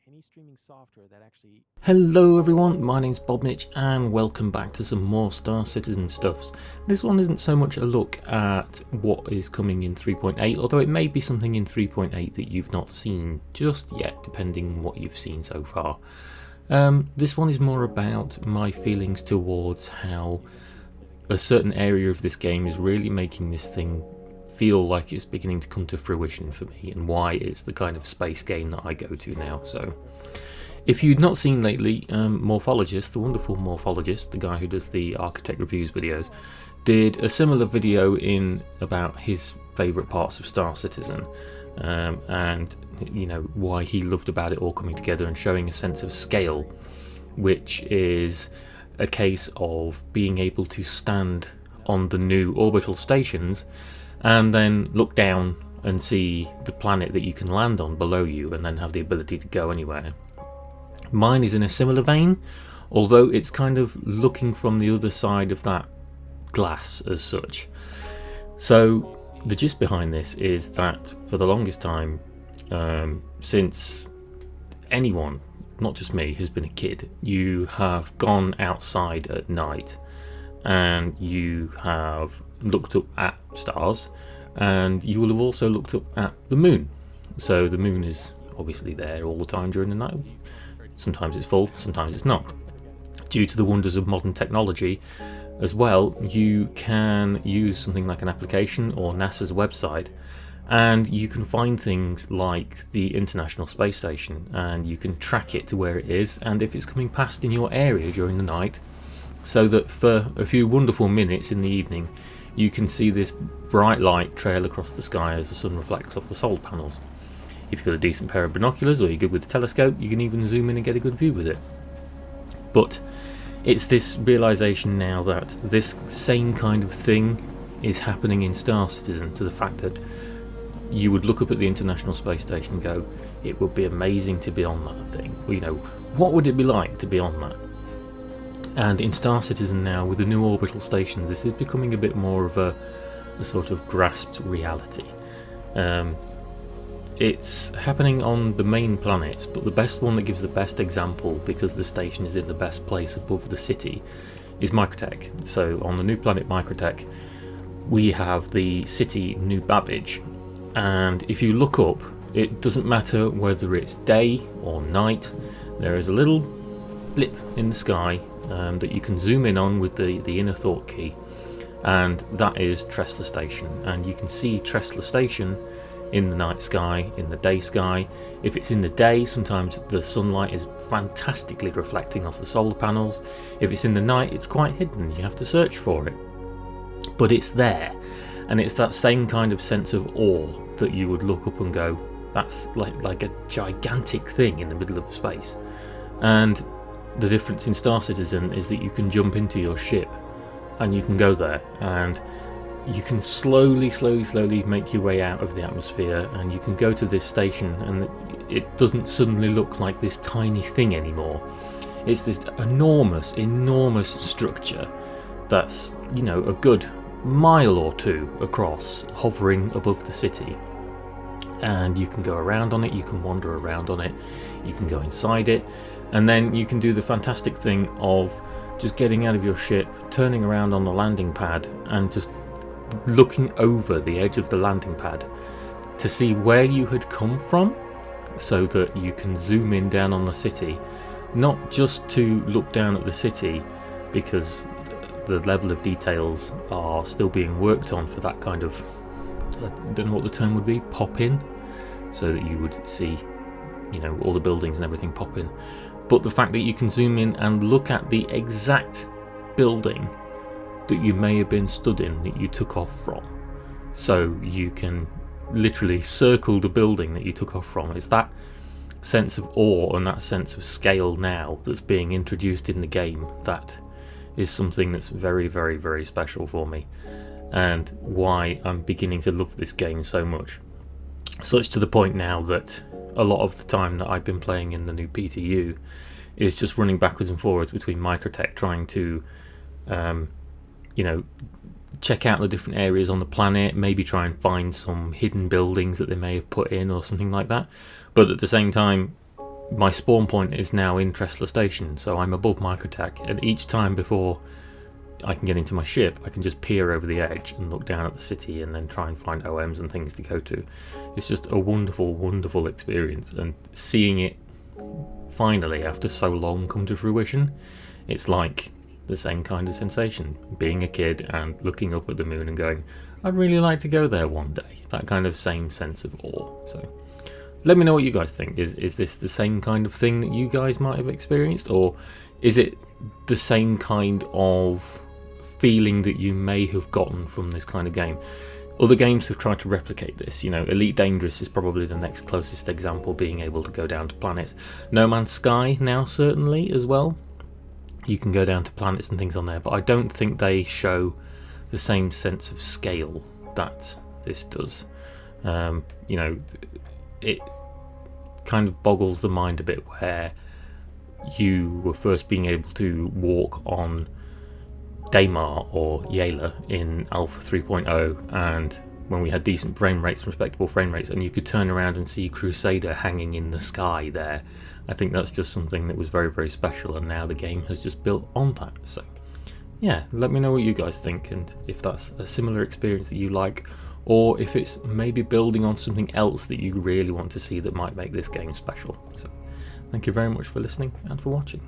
Any streaming software that actually... Hello everyone, my name's Bobmich and welcome back to some more Star Citizen stuffs. This one isn't so much a look at what is coming in 3.8, although it may be something in 3.8 that you've not seen just yet, depending on what you've seen so far. This one is more about my feelings towards how a certain area of this game is really making this thing feel like it's beginning to come to fruition for me, and why it's the kind of space game that I go to now. So if you'd not seen lately, Morphologist, the wonderful Morphologist, the guy who does the architect reviews videos, did a similar video in about his favourite parts of Star Citizen, and you know why he loved about it all coming together and showing a sense of scale, which is a case of being able to stand on the new orbital stations and then look down and see the planet that you can land on below you, and then have the ability to go anywhere. Mine is in a similar vein, although it's kind of looking from the other side of that glass as such. So the gist behind this is that for the longest time, since anyone, not just me, has been a kid, you have gone outside at night and you have looked up at stars, and you will have also looked up at the moon. So the moon is obviously there all the time during the night. Sometimes it's full, sometimes it's not. Due to the wonders of modern technology as well, you can use something like an application or NASA's website, and you can find things like the International Space Station, and you can track it to where it is and if it's coming past in your area during the night, so that for a few wonderful minutes in the evening you can see this bright light trail across the sky as the sun reflects off the solar panels. If you've got a decent pair of binoculars or you're good with a telescope, you can even zoom in and get a good view with it. But it's this realization now that this same kind of thing is happening in Star Citizen, to the fact that you would look up at the International Space Station and go, it would be amazing to be on that thing. You know, what would it be like to be on that? And in Star Citizen now, with the new orbital stations, this is becoming a bit more of a sort of grasped reality. It's happening on the main planets, but the best one that gives the best example, because the station is in the best place above the city, is Microtech. So on the new planet Microtech, we have the city New Babbage, and if you look up, it doesn't matter whether it's day or night, there is a little blip in the sky that you can zoom in on with the inner thought key, and that is Tressler Station. And you can see Tressler Station in the night sky, in the day sky. If it's in the day, sometimes the sunlight is fantastically reflecting off the solar panels. If it's in the night, it's quite hidden, you have to search for it, but it's there. And it's that same kind of sense of awe that you would look up and go, that's like a gigantic thing in the middle of space. And the difference in Star Citizen is that you can jump into your ship and you can go there, and you can slowly make your way out of the atmosphere, and you can go to this station, and it doesn't suddenly look like this tiny thing anymore. It's this enormous structure that's, you know, a good mile or two across, hovering above the city. And you can go around on it, you can wander around on it, you can go inside it, and then you can do the fantastic thing of just getting out of your ship, turning around on the landing pad, and just looking over the edge of the landing pad to see where you had come from, so that you can zoom in down on the city, not just to look down at the city, because the level of details are still being worked on for that kind of, I don't know what the term would be, pop in, so that you would see, you know, all the buildings and everything pop in, but the fact that you can zoom in and look at the exact building that you may have been stood in, that you took off from, so you can literally circle the building that you took off from. It's that sense of awe and that sense of scale now that's being introduced in the game that is something that's very special for me, and why I'm beginning to love this game so much. Such to the point now that a lot of the time that I've been playing in the new PTU is just running backwards and forwards between Microtech, trying to you know, check out the different areas on the planet, maybe try and find some hidden buildings that they may have put in or something like that. But at the same time, my spawn point is now in Tressler Station, so I'm above Microtech, and each time before I can get into my ship, I can just peer over the edge and look down at the city and then try and find OMs and things to go to. It's just a wonderful, wonderful experience, and seeing it finally after so long come to fruition, it's like the same kind of sensation, being a kid and looking up at the moon and going, I'd really like to go there one day. That kind of same sense of awe. So let me know what you guys think. Is this the same kind of thing that you guys might have experienced, or is it the same kind of feeling that you may have gotten from this kind of game? Other games have tried to replicate this. You know, Elite Dangerous is probably the next closest example, being able to go down to planets. No Man's Sky now certainly as well. You can go down to planets and things on there, but I don't think they show the same sense of scale that this does. You know, it kind of boggles the mind a bit where you were first being able to walk on Daymar or Yayla in Alpha 3.0, and when we had decent frame rates, respectable frame rates, and you could turn around and see Crusader hanging in the sky there. I think that's just something that was very, very special, and now the game has just built on that. So yeah, let me know what you guys think, and if that's a similar experience that you like, or if it's maybe building on something else that you really want to see that might make this game special. So thank you very much for listening and for watching.